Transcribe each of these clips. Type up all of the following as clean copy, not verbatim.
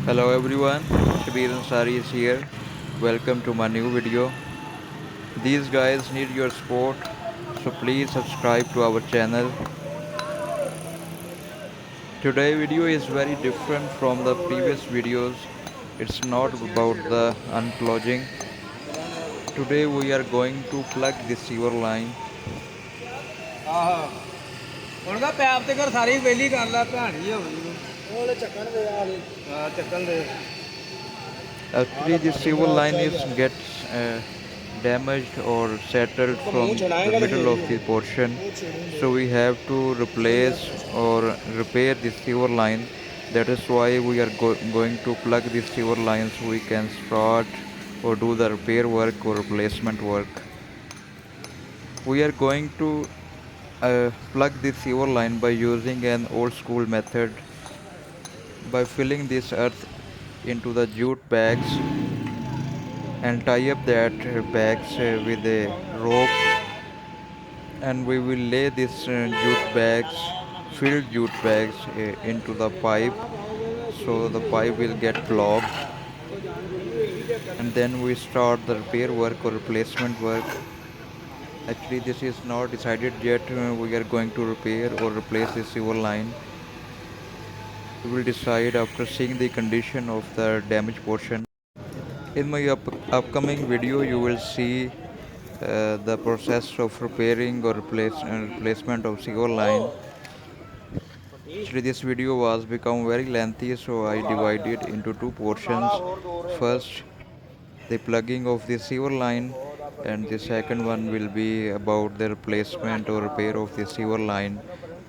Hello everyone, Shabir Ansari is here. Welcome to my new video. These guys need your support, so please subscribe to our channel. Today video is very different from the previous videos. It's not about the unclogging. Today we are going to plug the sewer line. ਹੁਣ ਦਾ ਪੈਪ ਤੇ ਕਰ ਸਾਰੀ ਵੇਲੀ ਕਰ ਲਾ ਭੈਣੀ ਹੋਣੀ ਨੂੰ ਉਹਲੇ ਚੱਕਣ ਦੇ ਆਲੇ ਚੱਕਣ ਦੇ Actually the sewer line is gets damaged or settled from the middle of the portion, so we have to replace or repair the sewer line. That is why we are going to plug the sewer line so we can start or do the repair work or replacement work. We are going to plug the sewer line by using an old school method, by filling this earth into the jute bags and tie up that bags with a rope, and we will lay this filled jute bags into the pipe, so the pipe will get clogged, and then we start the repair work or replacement work. Actually this is not decided yet. We are going to repair or replace the sewer line. We will decide after seeing the condition of the damaged portion. In my upcoming video you will see the process of repairing or replacement of sewer line. Actually this video was become very lengthy, so I divided into two portions. First, the plugging of the sewer line, and the second one will be about the replacement or repair of the sewer line.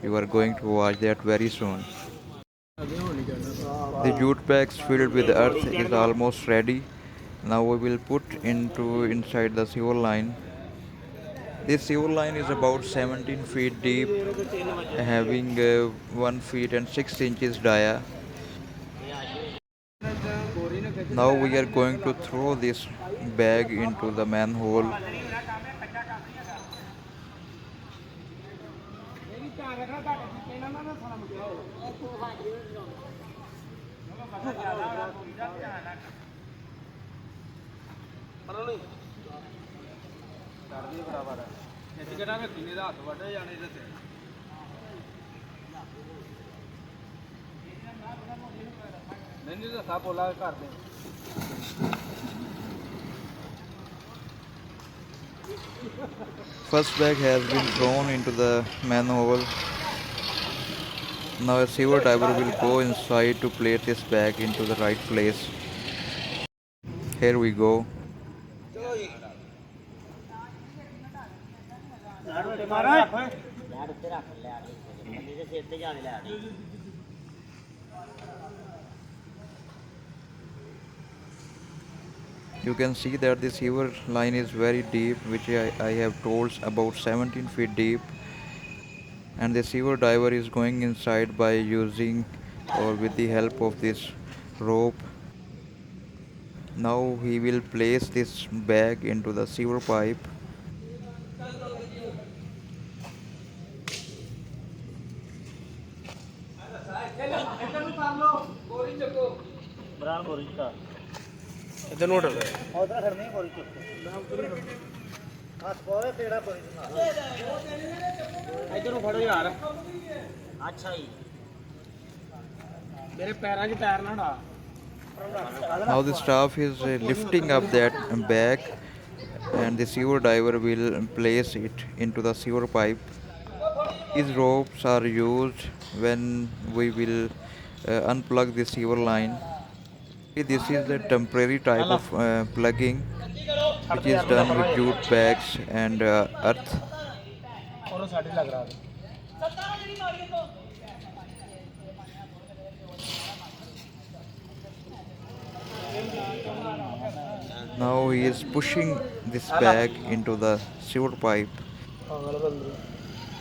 You are going to watch that very soon. The jute bags filled with earth is almost ready. Now we will put inside the sewer line. This sewer line is about 17 feet deep, having 1 feet and 6 inches dia. Now we are going to throw this bag into the manhole. First bag has been thrown into the manhole. Now a sewer diver will go inside to place this bag into the right place. Here we go. You can see that the sewer line is very deep, which I have told about 17 feet deep, and the sewer diver is going inside by using or with the help of this rope. Now he will place this bag into the sewer pipe. Now the staff is lifting up that bag, and the sewer diver will place it into the sewer pipe. These ropes are used when we will unplug the sewer line. This is a temporary type of plugging, which is done with jute bags and earth. Now he is pushing this bag into the sewer pipe.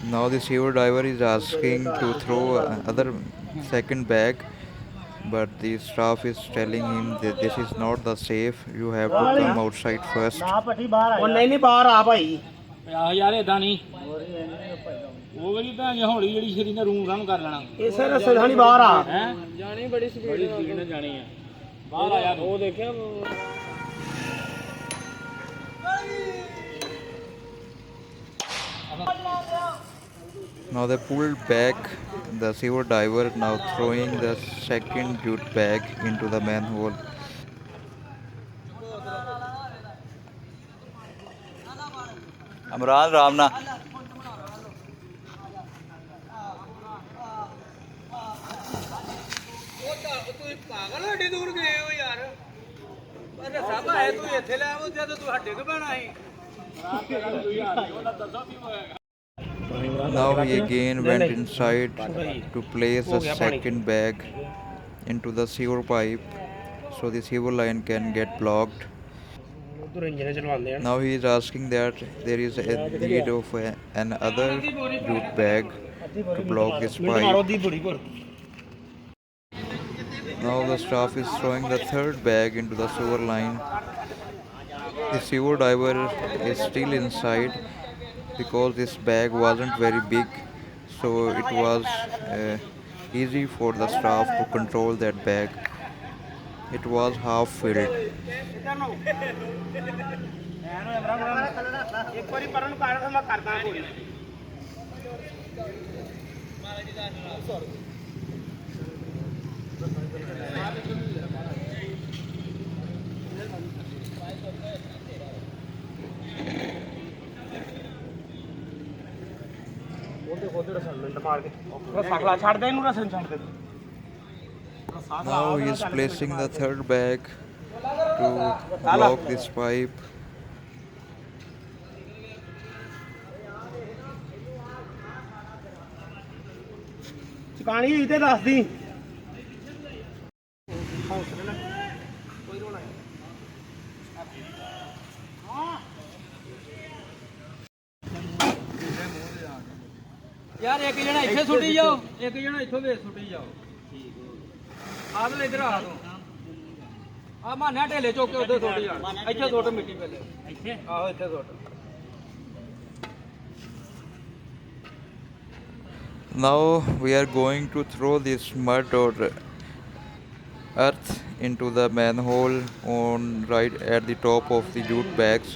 Now the sewer diver is asking to throw another second bag, but the staff is telling him that this is not the safe. You have to come outside first. ਉਹ ਨਹੀਂ ਨਹੀਂ ਬਾਹਰ ਆ ਭਾਈ ਆ ਯਾਰ ਇਦਾਂ ਨਹੀਂ ਉਹ ਵਾਲੀ ਭੈਣ ਹੌਲੀ ਜਿਹੜੀ ਸ਼ਰੀ ਨੇ ਰੂਮ ਰਮ ਕਰ ਲੈਣਾ ਇਸੇ ਰਸਤੇ ਜਾਣੀ ਬਾਹਰ ਆ ਹੈ ਜਾਣੀ ਬੜੀ ਸਪੀਡ ਨਾਲ ਜਾਣੀ ਆ ਬਾਹਰ ਆ ਯਾਰ ਉਹ ਦੇਖਿਆ Now they pulled back the sewer diver, now throwing the second jute bag into the manhole. Amran Ramna. ਪਾਗਲ ਏਡੀ ਦੂਰ ਗਏ ਹੋ ਯਾਰ ਪਰ ਸਭ ਆਏ ਤੂੰ ਇੱਥੇ ਲੈ ਆਵੋ ਜਦ ਤੂੰ ਹੱਡੇ ਕੋ ਬਣਾ ਸੀ Now he again went inside to place the second bag into the sewer pipe so the sewer line can get blocked. Now he is asking that there is a need of another jute bag to block this pipe. Now the staff is throwing the third bag into the sewer line. The sewer diver is still inside because this bag wasn't very big, so it was easy for the staff to control that bag. It was half filled. Now he is placing the third bag to block this pipe. ਚਕਾਣੀ ਤੇ ਦੱਸ ਦੀ ਯਾਰ ਇੱਕ ਜਣਾ ਇੱਥੇ ਸੁੱਟੀ ਜਾਓ ਇੱਕ ਜਣਾ ਇੱਥੋਂ ਵੇਚ ਸੁੱਟੀ ਜਾਓ ਠੀਕ ਆਹ ਲੈ ਇਧਰ ਆ ਤੂੰ ਆ ਮਾਨਿਆ ਢੇਲੇ ਚੁੱਕ ਕੇ ਉੱਧਰ ਸੁੱਟ ਜਾ ਇੱਥੇ ਸੁੱਟ ਮਿੱਟੀ ਪਹਿਲੇ ਇੱਥੇ ਆਹੋ ਇੱਥੇ ਸੁੱਟ Now we are going to throw this mud or earth into the manhole on right at the top of the jute bags.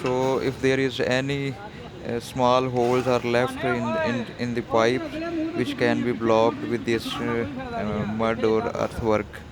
So if there is any small holes are left in the pipe which can be blocked with this mud or earthwork.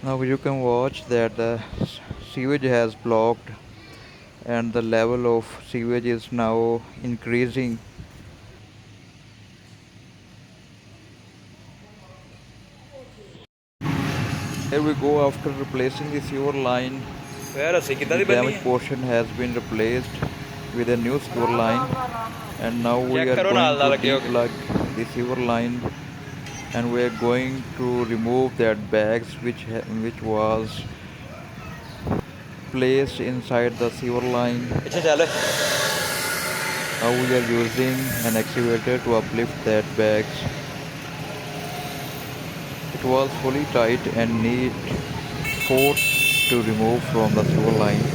Now you can watch that the sewage has blocked and the level of sewage is now increasing. Here we go after replacing the sewer line. The damaged portion has been replaced with a new sewer line, and now we are going to deplug the sewer line, and we are going to remove that bags which was placed inside the sewer line. Now we are using an excavator to uplift that bags. It was fully tight and need force to remove from the sewer line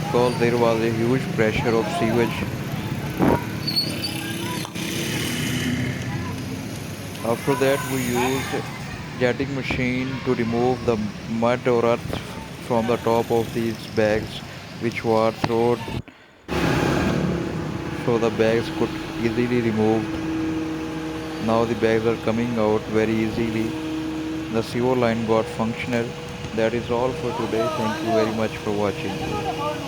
because there was a huge pressure of sewage. After that we used jetting machine to remove the mud or earth from the top of these bags which were thrown so the bags could easily removed. Now the bags are coming out very easily. the CO line got functional. That is all for today. Thank you very much for watching.